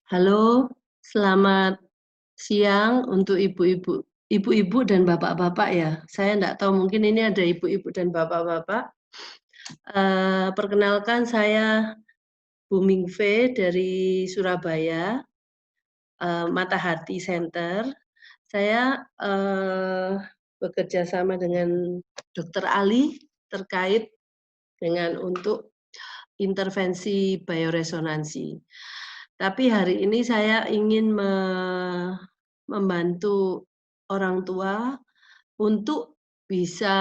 Halo, selamat siang untuk ibu-ibu dan bapak-bapak ya. Saya enggak tahu mungkin ini ada ibu-ibu dan bapak-bapak. Perkenalkan saya Bumingfe dari Surabaya, Mata Hati Center. Saya, bekerja sama dengan Dokter Ali terkait dengan untuk intervensi bioresonansi. Tapi hari ini saya ingin membantu orang tua untuk bisa,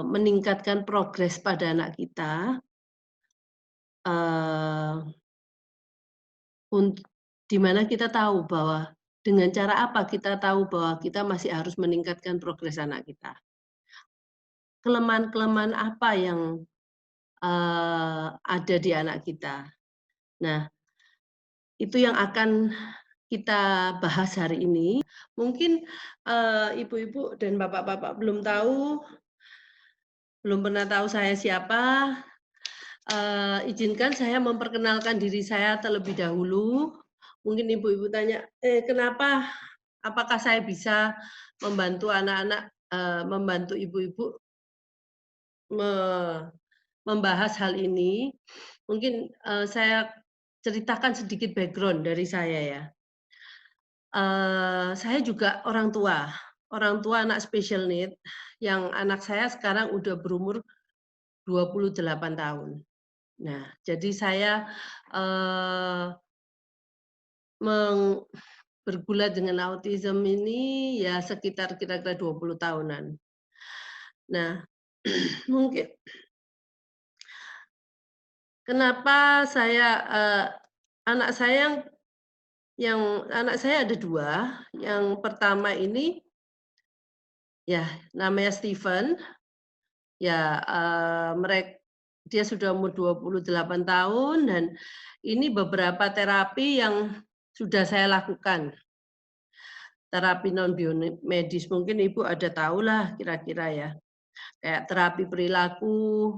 meningkatkan progres pada anak kita, eee, di mana kita tahu bahwa dengan cara apa kita tahu bahwa kita masih harus meningkatkan progres anak kita. Kelemahan-kelemahan apa yang, ada di anak kita. Nah, itu yang akan kita bahas hari ini. Mungkin, ibu-ibu dan bapak-bapak belum pernah tahu saya siapa, izinkan saya memperkenalkan diri saya terlebih dahulu. Mungkin ibu-ibu tanya, kenapa? Apakah saya bisa membantu anak-anak, membantu ibu-ibu me membahas hal ini? Mungkin, saya ceritakan sedikit background dari saya ya. Saya juga orang tua anak special need, yang anak saya sekarang udah berumur 28 tahun. Nah, jadi saya, eee, bergulat dengan autism ini ya sekitar kira-kira 20 tahunan. Nah, mungkin kenapa saya, anak saya anak saya ada 2, yang pertama ini ya namanya Steven. Ya, dia sudah umur 28 tahun dan ini beberapa terapi yang sudah saya lakukan. Terapi non biomedis mungkin Ibu ada tahulah kira-kira ya. Kayak terapi perilaku,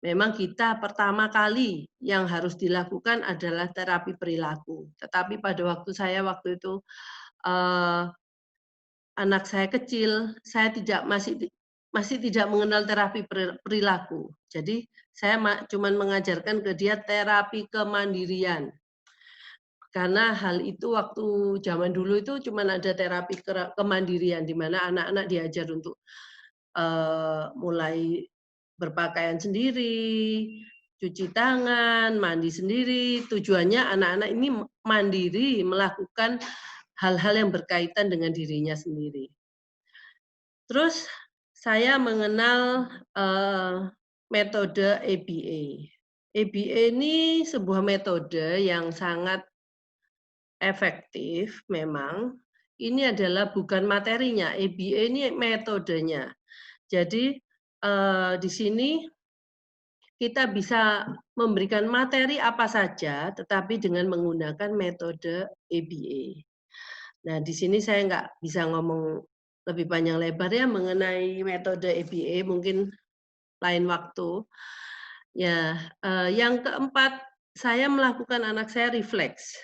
memang kita pertama kali yang harus dilakukan adalah terapi perilaku. Tetapi pada waktu itu, eee, anak saya kecil, saya masih tidak mengenal terapi perilaku. Jadi saya cuman mengajarkan ke dia terapi kemandirian. Karena hal itu waktu zaman dulu itu cuman ada terapi kemandirian, di mana anak-anak diajar untuk, mulai berpakaian sendiri, cuci tangan, mandi sendiri, tujuannya anak-anak ini mandiri melakukan hal-hal yang berkaitan dengan dirinya sendiri. Terus saya mengenal, metode ABA. ABA ini sebuah metode yang sangat efektif memang. Ini adalah bukan materinya, ABA ini metodenya. Jadi, di sini kita bisa memberikan materi apa saja, tetapi dengan menggunakan metode ABA. Nah, di sini saya nggak bisa ngomong lebih panjang lebar ya mengenai metode ABA, mungkin lain waktu. Ya, yang keempat, saya melakukan anak saya refleks.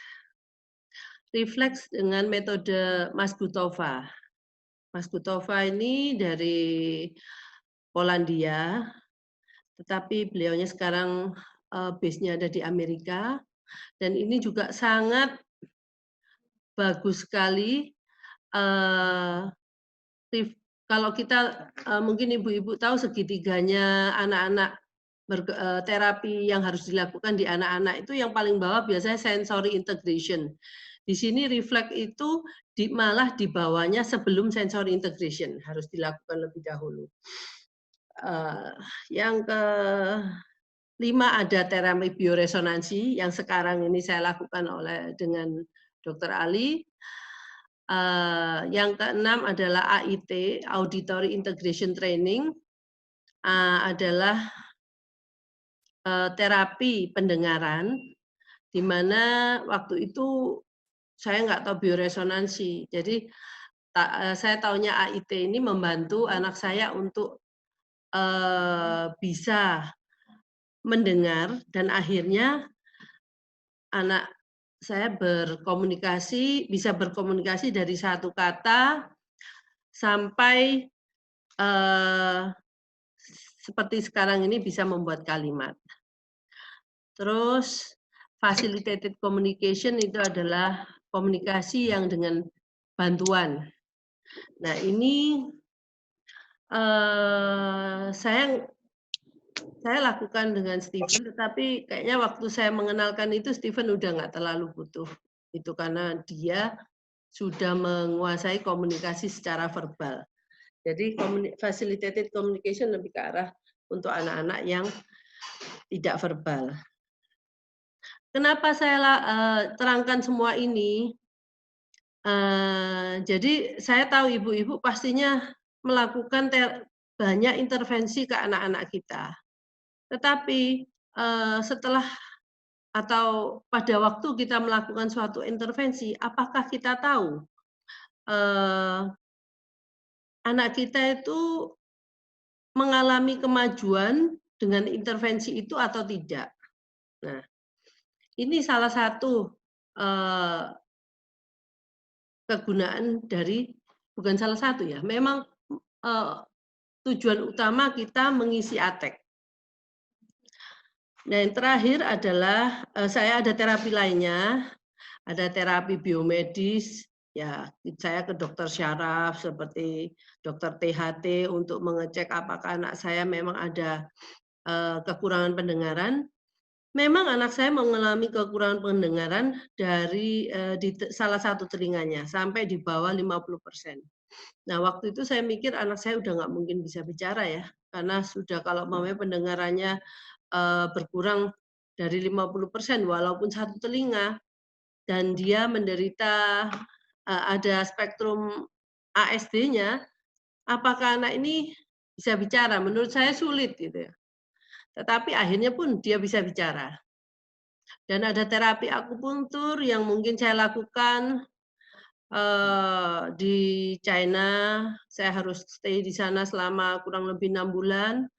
Refleks dengan metode Masbutova. Masbutova ini dari Polandia, tetapi beliaunya sekarang, base-nya ada di Amerika, dan ini juga sangat bagus sekali, eee, kalau kita, mungkin ibu-ibu tahu segitiganya anak-anak terapi yang harus dilakukan di anak-anak itu yang paling bawah biasanya sensory integration. Di sini refleks itu malah di bawahnya sebelum sensory integration, harus dilakukan lebih dahulu. Yang kelima ada terapi bioresonansi yang sekarang ini saya lakukan dengan Dokter Ali. Yang keenam adalah AIT, Auditory Integration Training, adalah terapi pendengaran, di mana waktu itu saya nggak tahu bioresonansi. Jadi saya taunya AIT ini membantu anak saya untuk, bisa mendengar dan akhirnya anak saya bisa berkomunikasi dari satu kata sampai, eee, seperti sekarang ini bisa membuat kalimat. Terus facilitated communication itu adalah komunikasi yang dengan bantuan. Nah ini, saya lakukan dengan Steven, tetapi kayaknya waktu saya mengenalkan itu Steven udah nggak terlalu butuh itu, karena dia sudah menguasai komunikasi secara verbal. Jadi facilitated communication lebih ke arah untuk anak-anak yang tidak verbal. Kenapa saya terangkan semua ini? Jadi saya tahu ibu-ibu pastinya melakukan banyak intervensi ke anak-anak kita. Tetapi, setelah atau pada waktu kita melakukan suatu intervensi, apakah kita tahu, eee, anak kita itu mengalami kemajuan dengan intervensi itu atau tidak? Nah, ini salah satu, eee, kegunaan dari bukan salah satu ya, memang, eee, tujuan utama kita mengisi ATEK. Nah, yang terakhir adalah, saya ada terapi lainnya, ada terapi biomedis, ya saya ke dokter syaraf seperti dokter THT untuk mengecek apakah anak saya memang ada, kekurangan pendengaran. Memang anak saya mengalami kekurangan pendengaran dari, salah satu telinganya, sampai di bawah 50%. Nah, waktu itu saya mikir anak saya udah nggak mungkin bisa bicara ya, karena sudah kalau umpamanya pendengarannya, berkurang dari 50% walaupun satu telinga, dan dia menderita, ada spektrum ASD-nya, apakah anak ini bisa bicara? Menurut saya sulit gitu ya. Tetapi akhirnya pun dia bisa bicara. Dan ada terapi akupunktur yang mungkin saya lakukan, di China. Saya harus stay di sana selama kurang lebih 6 bulan.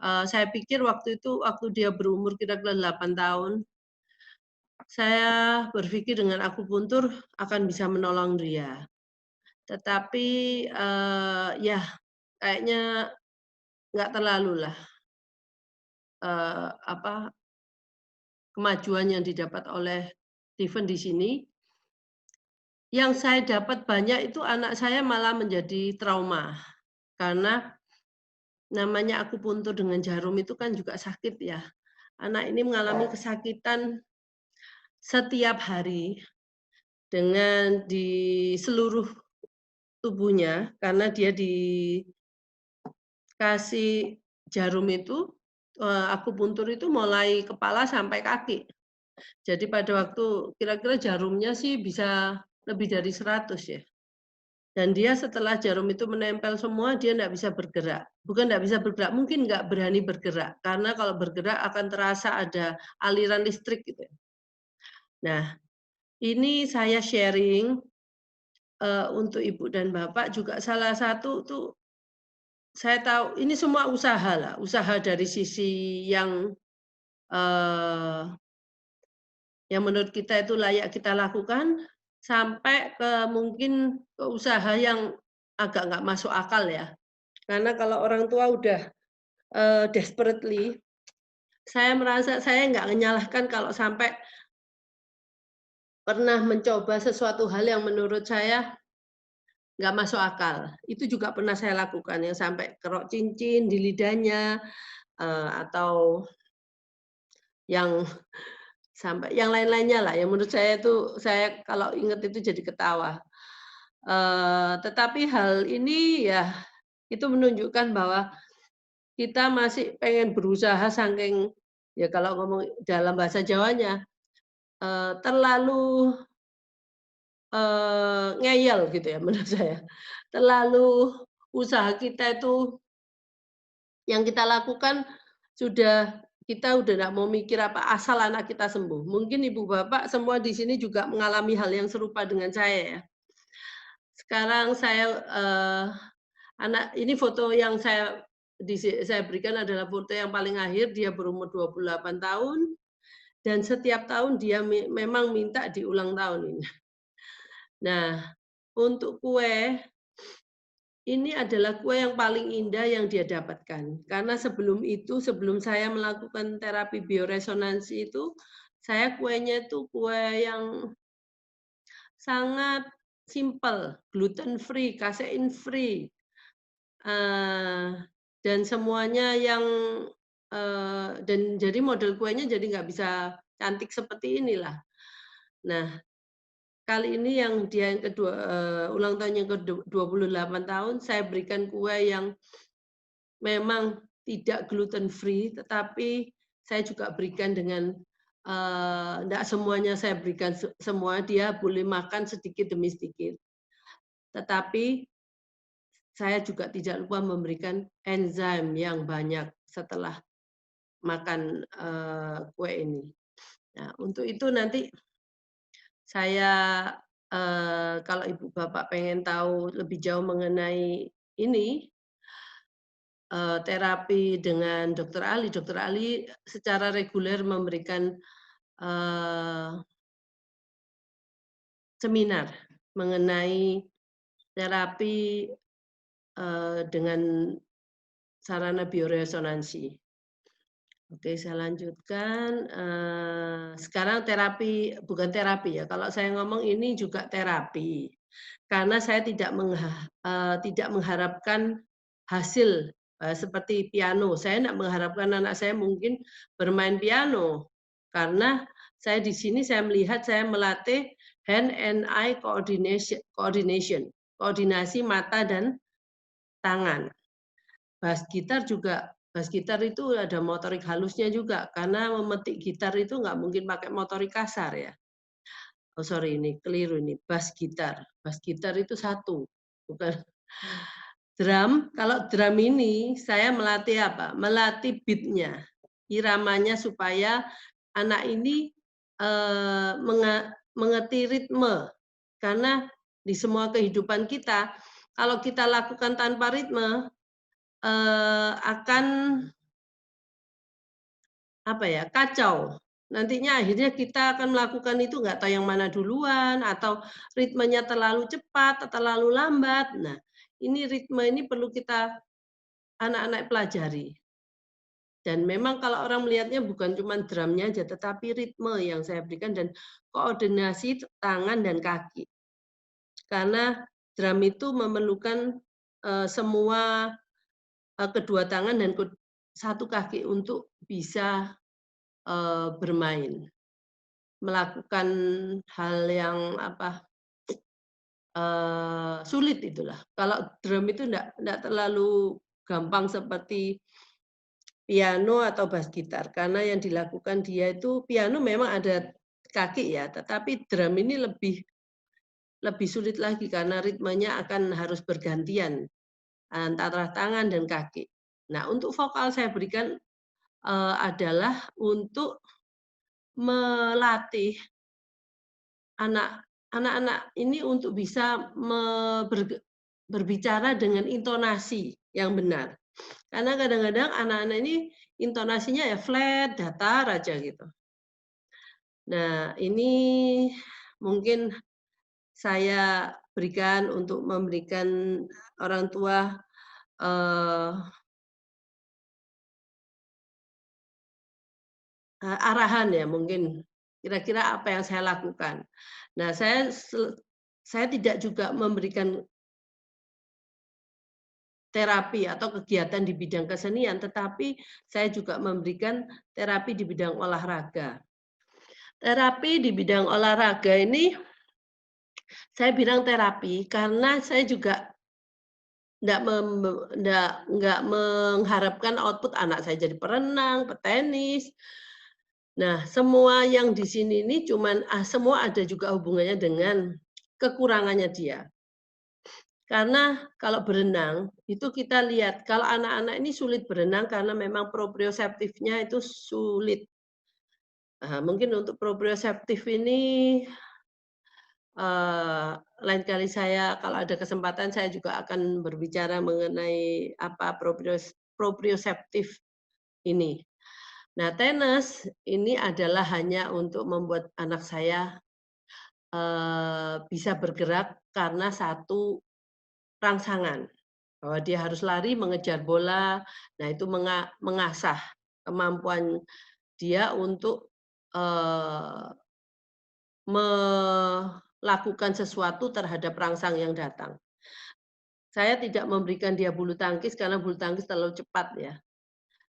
Saya pikir waktu itu, waktu dia berumur kira-kira 8 tahun, saya berpikir dengan akupunktur akan bisa menolong dia. Tetapi, ya kayaknya nggak terlalulah, apa, kemajuan yang didapat oleh Steven di sini. Yang saya dapat banyak itu anak saya malah menjadi trauma, karena namanya akupunktur dengan jarum itu kan juga sakit ya. Anak ini mengalami kesakitan setiap hari dengan di seluruh tubuhnya, karena dia dikasih jarum itu, akupunktur itu mulai kepala sampai kaki. Jadi pada waktu kira-kira jarumnya sih bisa lebih dari 100 ya. Dan dia setelah jarum itu menempel semua, dia nggak bisa bergerak. Bukan nggak bisa bergerak, mungkin nggak berani bergerak, karena kalau bergerak akan terasa ada aliran listrik gitu ya. Nah, ini saya sharing, untuk ibu dan bapak juga salah satu tuh, saya tahu ini semua usaha lah, usaha dari sisi eee, yang menurut kita itu layak kita lakukan, sampai ke mungkin ke usaha yang agak nggak masuk akal ya. Karena kalau orang tua udah, desperately, saya merasa saya nggak menyalahkan kalau sampai pernah mencoba sesuatu hal yang menurut saya nggak masuk akal. Itu juga pernah saya lakukan, yang sampai kerok cincin di lidahnya, atau yang sampai yang lain-lainnya lah, yang menurut saya itu, saya kalau ingat itu jadi ketawa. Tetapi hal ini ya, itu menunjukkan bahwa kita masih pengen berusaha saking, ya kalau ngomong dalam bahasa Jawanya, terlalu, ngeyel gitu ya menurut saya. Terlalu usaha kita itu, yang kita lakukan sudah, kita udah nggak mau mikir apa, asal anak kita sembuh. Mungkin ibu bapak semua di sini juga mengalami hal yang serupa dengan saya ya. Sekarang saya, anak ini foto yang saya berikan adalah foto yang paling akhir, dia berumur 28 tahun. dan setiap tahun dia memang minta di ulang tahun ini. Nah, untuk kue, ini adalah kue yang paling indah yang dia dapatkan. Karena sebelum itu, sebelum saya melakukan terapi bioresonansi itu, saya kuenya itu kue yang sangat simpel, gluten free, kasein free, dan semuanya yang dan jadi model kuenya jadi nggak bisa cantik seperti inilah. Nah, kali ini yang dia yang kedua, ulang tahun yang ke-28 tahun, saya berikan kue yang memang tidak gluten free, tetapi saya juga berikan dengan enggak semuanya saya berikan semua, dia boleh makan sedikit demi sedikit. Tetapi saya juga tidak lupa memberikan enzim yang banyak setelah makan kue ini. Nah, untuk itu nanti saya kalau Ibu Bapak pengen tahu lebih jauh mengenai ini, terapi dengan Dokter Ali secara reguler memberikan seminar mengenai terapi dengan sarana bioresonansi. Oke, saya lanjutkan. Sekarang terapi, bukan terapi ya. Kalau saya ngomong ini juga terapi, karena saya tidak mengharapkan hasil seperti piano. Saya tidak mengharapkan anak saya mungkin bermain piano, karena saya di sini saya melihat saya melatih hand and eye coordination, koordinasi mata dan tangan. Bass gitar itu ada motorik halusnya juga, karena memetik gitar itu nggak mungkin pakai motorik kasar ya. Oh sorry, ini keliru ini, bass gitar. Bass gitar itu satu, bukan drum. Kalau drum ini saya melatih apa? Melatih beat-nya, iramanya supaya anak ini mengerti ritme. Karena di semua kehidupan kita, kalau kita lakukan tanpa ritme, akan apa ya, kacau. Nantinya akhirnya kita akan melakukan itu nggak tahu yang mana duluan, atau ritmenya terlalu cepat atau terlalu lambat. Nah, ini ritme ini perlu kita anak-anak pelajari. Dan memang kalau orang melihatnya bukan cuma drumnya aja, tetapi ritme yang saya berikan dan koordinasi tangan dan kaki. Karena drum itu memerlukan semua kedua tangan dan satu kaki untuk bisa bermain, melakukan hal yang apa sulit itulah. Kalau drum itu enggak terlalu gampang seperti piano atau bass gitar, karena yang dilakukan dia itu piano memang ada kaki ya, tetapi drum ini lebih sulit lagi karena ritmenya akan harus bergantian antara tangan dan kaki. Nah, untuk vokal saya berikan adalah untuk melatih anak-anak ini untuk bisa berbicara dengan intonasi yang benar. Karena kadang-kadang anak-anak ini intonasinya ya flat, datar aja gitu. Nah, ini mungkin saya berikan untuk memberikan orang tua arahan ya mungkin, kira-kira apa yang saya lakukan. Nah, saya tidak juga memberikan terapi atau kegiatan di bidang kesenian, tetapi saya juga memberikan terapi di bidang olahraga. Terapi di bidang olahraga ini, saya bilang terapi karena saya juga nggak mengharapkan output anak saya jadi perenang, petenis. Nah, semua yang di sini ini cuman semua ada juga hubungannya dengan kekurangannya dia. Karena kalau berenang, itu kita lihat kalau anak-anak ini sulit berenang karena memang proprioseptifnya itu sulit. Mungkin untuk proprioseptif ini, lain kali saya kalau ada kesempatan saya juga akan berbicara mengenai apa proprioseptif ini. Nah, tenis ini adalah hanya untuk membuat anak saya, bisa bergerak karena satu rangsangan, bahwa dia harus lari mengejar bola. Nah, itu mengasah kemampuan dia untuk, melakukan sesuatu terhadap rangsang yang datang. Saya tidak memberikan dia bulu tangkis karena bulu tangkis terlalu cepat ya.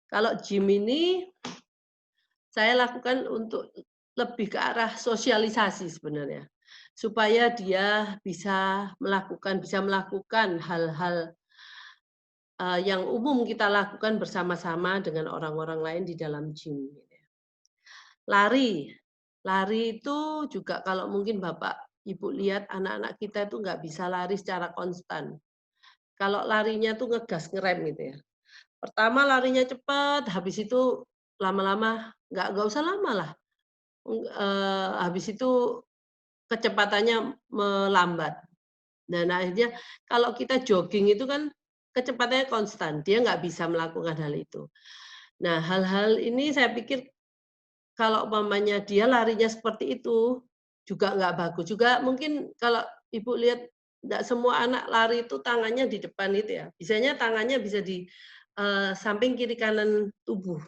Kalau gym ini saya lakukan untuk lebih ke arah sosialisasi sebenarnya. Supaya dia bisa melakukan hal-hal, yang umum kita lakukan bersama-sama dengan orang-orang lain di dalam gym, gitu ya. Lari, lari itu juga kalau mungkin Bapak, Ibu lihat anak-anak kita itu nggak bisa lari secara konstan. Kalau larinya tuh ngegas, ngerem gitu ya. Pertama larinya cepat, habis itu lama-lama nggak usah lama lah, habis itu kecepatannya melambat. Dan akhirnya kalau kita jogging itu kan kecepatannya konstan, dia nggak bisa melakukan hal itu. Nah, hal-hal ini saya pikir kalau umpamanya dia larinya seperti itu, juga nggak bagus. Juga mungkin kalau Ibu lihat nggak semua anak lari itu tangannya di depan itu ya, biasanya tangannya bisa di, samping kiri kanan tubuh,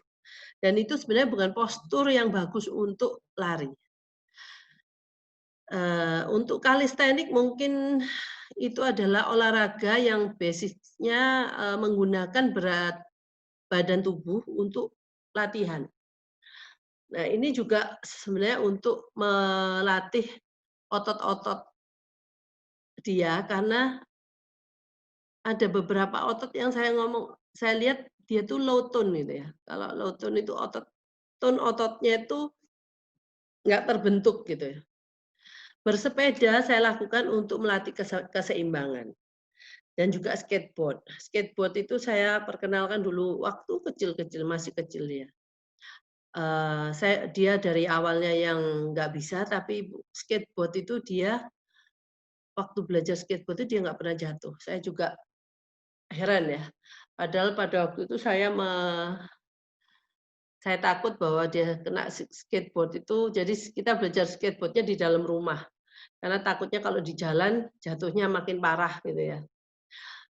dan itu sebenarnya bukan postur yang bagus untuk lari. Untuk kalistenik mungkin itu adalah olahraga yang basisnya menggunakan berat badan tubuh untuk latihan. Nah, ini juga sebenarnya untuk melatih otot-otot dia, karena ada beberapa otot yang saya lihat dia tuh low tone gitu ya. Kalau low tone itu ototnya itu nggak terbentuk gitu ya. Bersepeda saya lakukan untuk melatih keseimbangan. Dan juga skateboard. Skateboard itu saya perkenalkan dulu waktu kecil-kecil, masih kecil dia. Dia dari awalnya yang nggak bisa, tapi skateboard itu dia waktu belajar skateboard itu dia nggak pernah jatuh. Saya juga heran ya. Padahal pada waktu itu saya takut bahwa dia kena skateboard itu, jadi kita belajar skateboardnya di dalam rumah. Karena takutnya kalau di jalan jatuhnya makin parah gitu ya.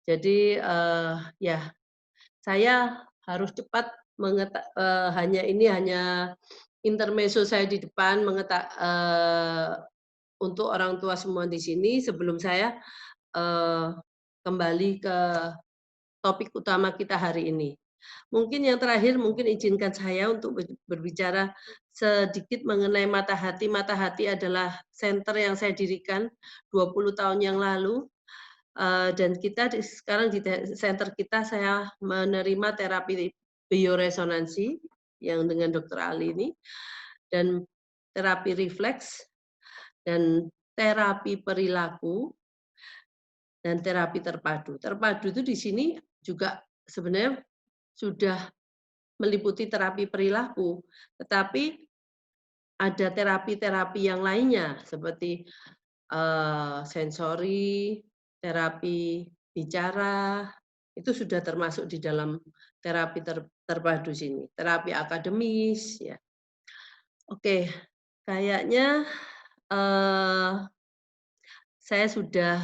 Jadi, ya saya harus cepat hanya intermezzo saya di depan untuk orang tua semua di sini sebelum saya, eee, kembali ke topik utama kita hari ini. Mungkin yang terakhir, mungkin izinkan saya untuk berbicara sedikit mengenai Mata Hati. Mata Hati adalah center yang saya dirikan 20 tahun yang lalu. Dan kita sekarang di center kita saya menerima terapi bioresonansi yang dengan Dokter Ali ini, dan terapi refleks, dan terapi perilaku, dan terapi terpadu. Terpadu itu di sini juga sebenarnya sudah meliputi terapi perilaku, tetapi ada terapi-terapi yang lainnya seperti sensori, terapi bicara, itu sudah termasuk di dalam terapi terpadu sini, terapi akademis ya. Oke, kayaknya, saya sudah,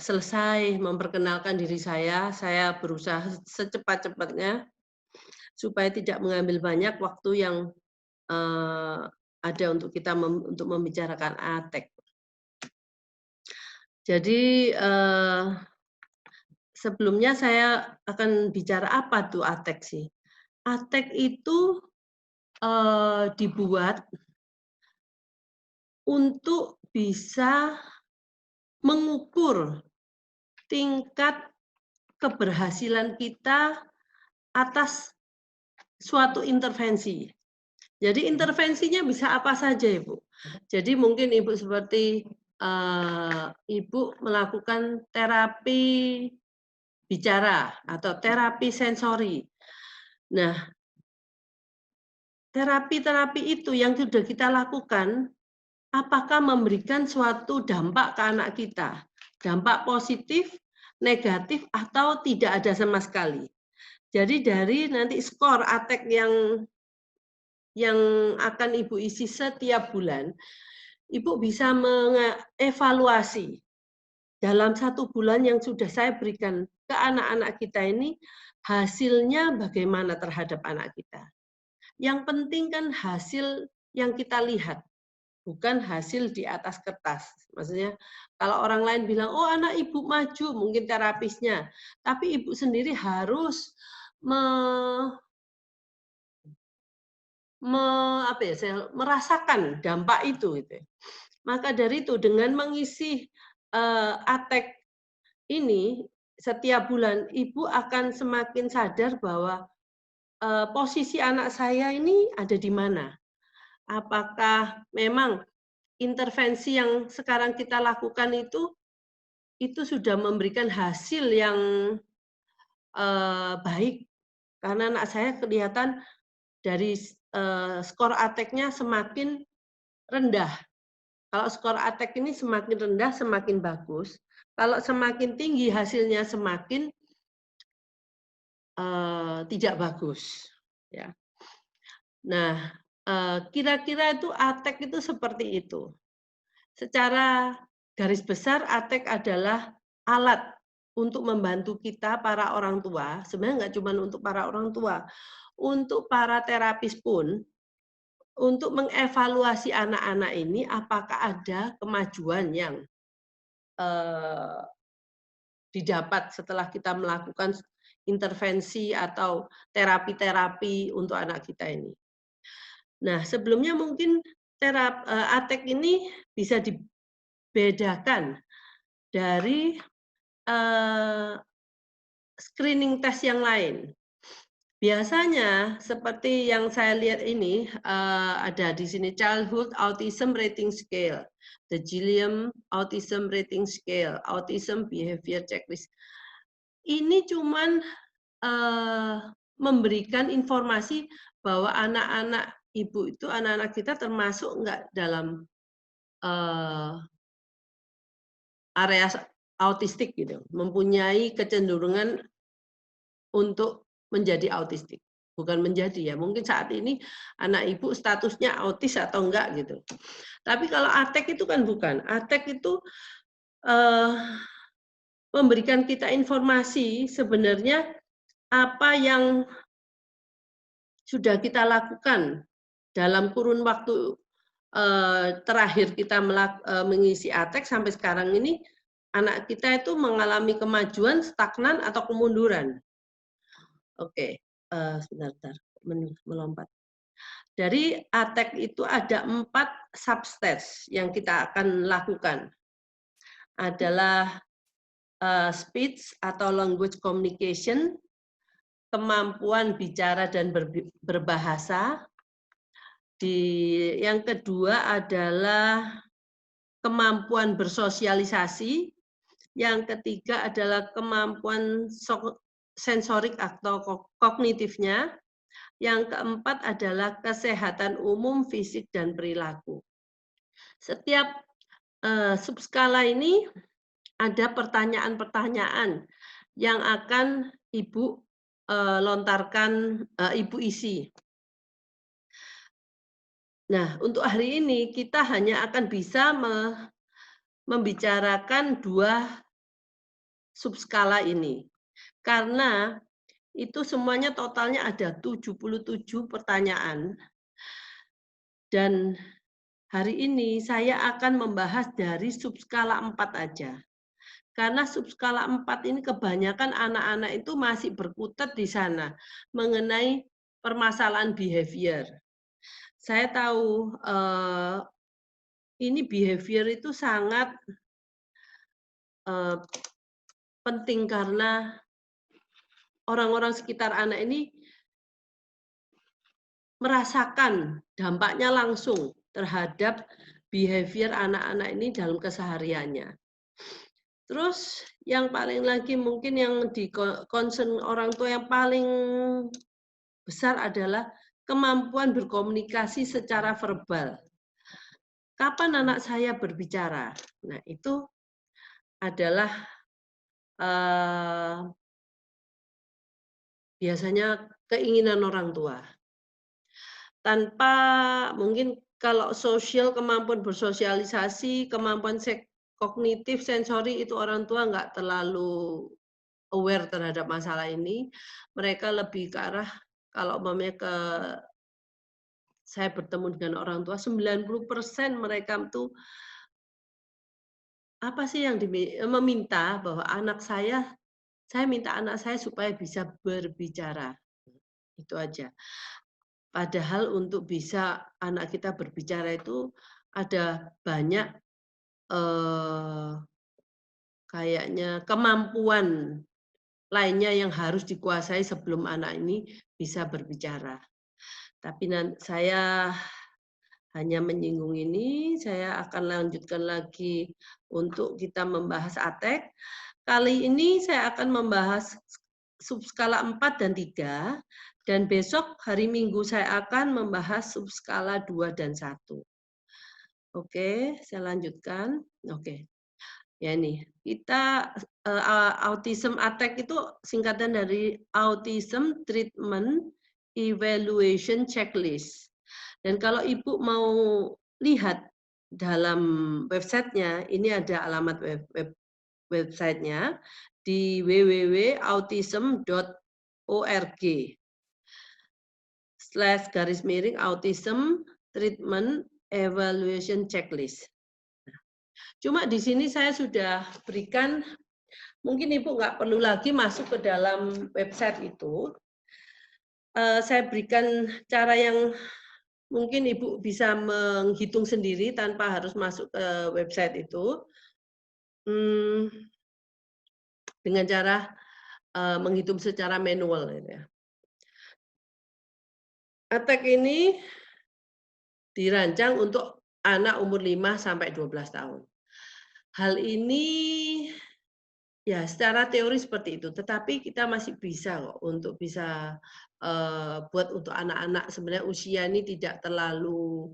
selesai memperkenalkan diri saya berusaha secepat-cepatnya supaya tidak mengambil banyak waktu yang, ada untuk kita untuk membicarakan ATEK. Jadi, sebelumnya saya akan bicara apa tuh ATEK sih. ATEK itu, dibuat untuk bisa mengukur tingkat keberhasilan kita atas suatu intervensi. Jadi intervensinya bisa apa saja, Ibu. Jadi mungkin Ibu seperti, Ibu melakukan terapi bicara atau terapi sensori. Nah, terapi-terapi itu yang sudah kita lakukan, apakah memberikan suatu dampak ke anak kita? Dampak positif, negatif, atau tidak ada sama sekali? Jadi dari nanti skor ATEK yang akan Ibu isi setiap bulan, Ibu bisa mengevaluasi dalam 1 bulan yang sudah saya berikan ke anak-anak kita ini, hasilnya bagaimana terhadap anak kita. Yang penting kan hasil yang kita lihat, bukan hasil di atas kertas. Maksudnya kalau orang lain bilang, oh anak ibu maju, mungkin terapisnya. Tapi ibu sendiri harus merasakan dampak itu. Gitu. Maka dari itu dengan mengisi ATEK ini setiap bulan, ibu akan semakin sadar bahwa posisi anak saya ini ada di mana. Apakah memang intervensi yang sekarang kita lakukan itu sudah memberikan hasil yang baik, karena anak saya kelihatan dari skor ATEK-nya semakin rendah. Kalau skor ATEK ini semakin rendah semakin bagus, kalau semakin tinggi hasilnya semakin tidak bagus. Ya. Nah, kira-kira itu ATEK itu seperti itu. Secara garis besar ATEK adalah alat untuk membantu kita para orang tua, sebenarnya nggak cuma untuk para orang tua, untuk para terapis pun, untuk mengevaluasi anak-anak ini apakah ada kemajuan yang didapat setelah kita melakukan intervensi atau terapi-terapi untuk anak kita ini. Nah, sebelumnya mungkin ATEK ini bisa dibedakan dari screening test yang lain. Biasanya seperti yang saya lihat ini ada di sini Childhood Autism Rating Scale, the Gilliam Autism Rating Scale, Autism Behavior Checklist. Ini cuman memberikan informasi bahwa anak-anak ibu itu, anak-anak kita termasuk enggak dalam area autistik gitu, mempunyai kecenderungan untuk menjadi autistik. Bukan menjadi ya, mungkin saat ini anak ibu statusnya autis atau enggak gitu. Tapi kalau ATEK itu kan bukan. ATEK itu memberikan kita informasi sebenarnya apa yang sudah kita lakukan dalam kurun waktu terakhir kita mengisi ATEK sampai sekarang ini, anak kita itu mengalami kemajuan, stagnan, atau kemunduran. Oke, sebentar, melompat. Dari ATEK itu ada 4 substage yang kita akan lakukan. Adalah speech atau language communication, kemampuan bicara dan berbahasa. Yang kedua adalah kemampuan bersosialisasi. Yang ketiga adalah kemampuan sensorik atau kognitifnya. Yang keempat adalah kesehatan umum, fisik, dan perilaku. Setiap subskala ini ada pertanyaan-pertanyaan yang akan Ibu lontarkan, Ibu isi. Nah, untuk hari ini kita hanya akan bisa membicarakan 2 subskala ini. Karena itu semuanya totalnya ada 77 pertanyaan. Dan hari ini saya akan membahas dari subskala 4 aja. Karena subskala 4 ini kebanyakan anak-anak itu masih berkutat di sana mengenai permasalahan behavior. Saya tahu ini behavior itu sangat penting karena orang-orang sekitar anak ini merasakan dampaknya langsung terhadap behavior anak-anak ini dalam kesehariannya. Terus yang paling lagi mungkin yang di concern orang tua yang paling besar adalah kemampuan berkomunikasi secara verbal. Kapan anak saya berbicara? Nah, itu adalah biasanya keinginan orang tua. Tanpa mungkin kalau kemampuan bersosialisasi, kemampuan kognitif, sensori itu orang tua nggak terlalu aware terhadap masalah ini. Mereka lebih ke arah kalau umpamanya saya bertemu dengan orang tua, 90% mereka itu apa sih yang meminta bahwa saya minta anak saya supaya bisa berbicara, itu aja. Padahal untuk bisa anak kita berbicara itu ada banyak, eee, kayaknya kemampuan lainnya yang harus dikuasai sebelum anak ini bisa berbicara. Tapi saya hanya menyinggung ini, saya akan lanjutkan lagi untuk kita membahas ATEK. Kali ini saya akan membahas subskala 4 dan 3, dan besok hari Minggu saya akan membahas subskala 2 dan 1. Oke, saya lanjutkan. Oke. Ya nih, kita autism ATEK itu singkatan dari Autism Treatment Evaluation Checklist. Dan kalau Ibu mau lihat dalam websitenya, ini ada alamat websitenya di www.autism.org/autism treatment evaluation checklist. Cuma di sini saya sudah berikan, mungkin Ibu nggak perlu lagi masuk ke dalam website itu. Saya berikan cara yang mungkin Ibu bisa menghitung sendiri tanpa harus masuk ke website itu. Dengan cara menghitung secara manual. Gitu ya. ATEK ini dirancang untuk anak umur 5 sampai 12 tahun. Hal ini ya secara teori seperti itu, tetapi kita masih bisa kok untuk bisa buat untuk anak-anak sebenarnya usia ini tidak terlalu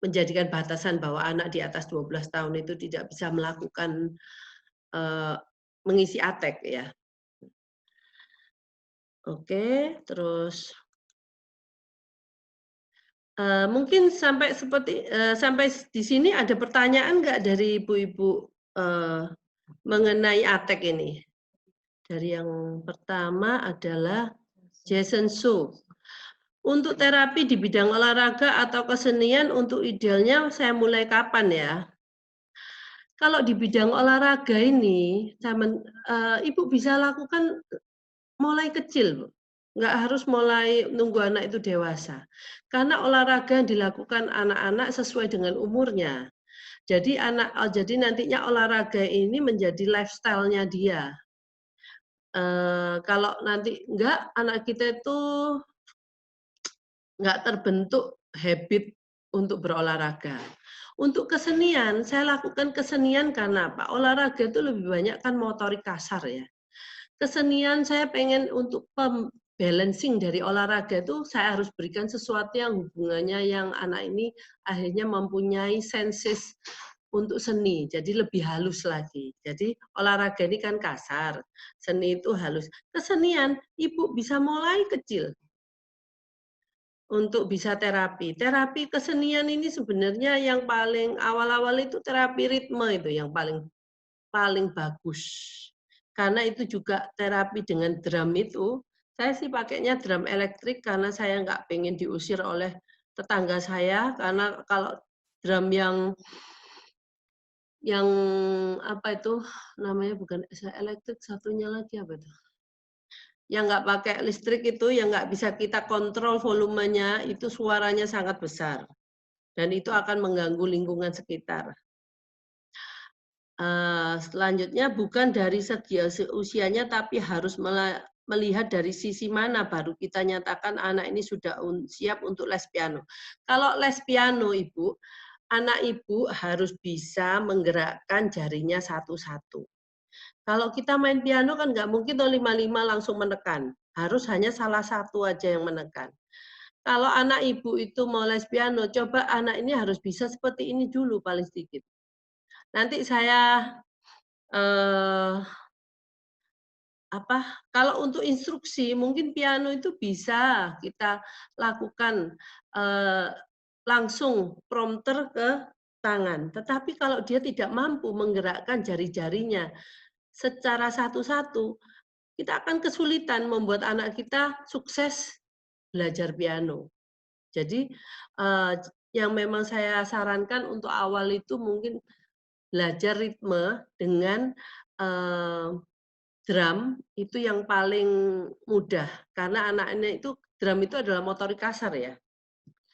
menjadikan batasan bahwa anak di atas 12 tahun itu tidak bisa melakukan mengisi ATEK ya. Oke, terus mungkin sampai sampai di sini ada pertanyaan nggak dari ibu-ibu mengenai ATEK ini? Dari yang pertama adalah Jason Su. Untuk terapi di bidang olahraga atau kesenian untuk idealnya saya mulai kapan ya? Kalau di bidang olahraga ini, Ibu bisa lakukan mulai kecil, Bu. Nggak harus mulai nunggu anak itu dewasa. Karena olahraga yang dilakukan anak-anak sesuai dengan umurnya. Jadi jadi nantinya olahraga ini menjadi lifestyle-nya dia. Kalau nanti enggak, anak kita itu nggak terbentuk habit untuk berolahraga. Untuk kesenian, saya lakukan kesenian karena apa? Olahraga itu lebih banyak kan motorik kasar ya. Kesenian saya pengen untuk balancing dari olahraga itu saya harus berikan sesuatu yang hubungannya yang anak ini akhirnya mempunyai senses untuk seni, jadi lebih halus lagi. Jadi olahraga ini kan kasar, seni itu halus. Kesenian, Ibu bisa mulai kecil untuk bisa terapi. Terapi kesenian ini sebenarnya yang paling awal-awal itu terapi ritme itu yang paling bagus. Karena itu juga terapi dengan drum itu, saya sih pakainya drum elektrik karena saya nggak pengen diusir oleh tetangga saya, karena kalau drum yang apa itu namanya, bukan elektrik, satunya lagi apa itu? Yang nggak pakai listrik itu, yang nggak bisa kita kontrol volumenya, itu suaranya sangat besar. Dan itu akan mengganggu lingkungan sekitar. Selanjutnya bukan dari segi usianya, tapi harus melihat dari sisi mana baru kita nyatakan anak ini sudah siap untuk les piano. Kalau les piano, Ibu, anak Ibu harus bisa menggerakkan jarinya satu-satu. Kalau kita main piano kan nggak mungkin 5-5 langsung menekan. Harus hanya salah satu aja yang menekan. Kalau anak Ibu itu mau les piano, coba anak ini harus bisa seperti ini dulu paling sedikit. Nanti saya kalau untuk instruksi mungkin piano itu bisa kita lakukan, langsung prompter ke tangan. Tetapi kalau dia tidak mampu menggerakkan jari-jarinya secara satu-satu, kita akan kesulitan membuat anak kita sukses belajar piano. Jadi, yang memang saya sarankan untuk awal itu mungkin belajar ritme dengan, eee, drum itu yang paling mudah, karena anak-anak itu drum itu adalah motorik kasar ya.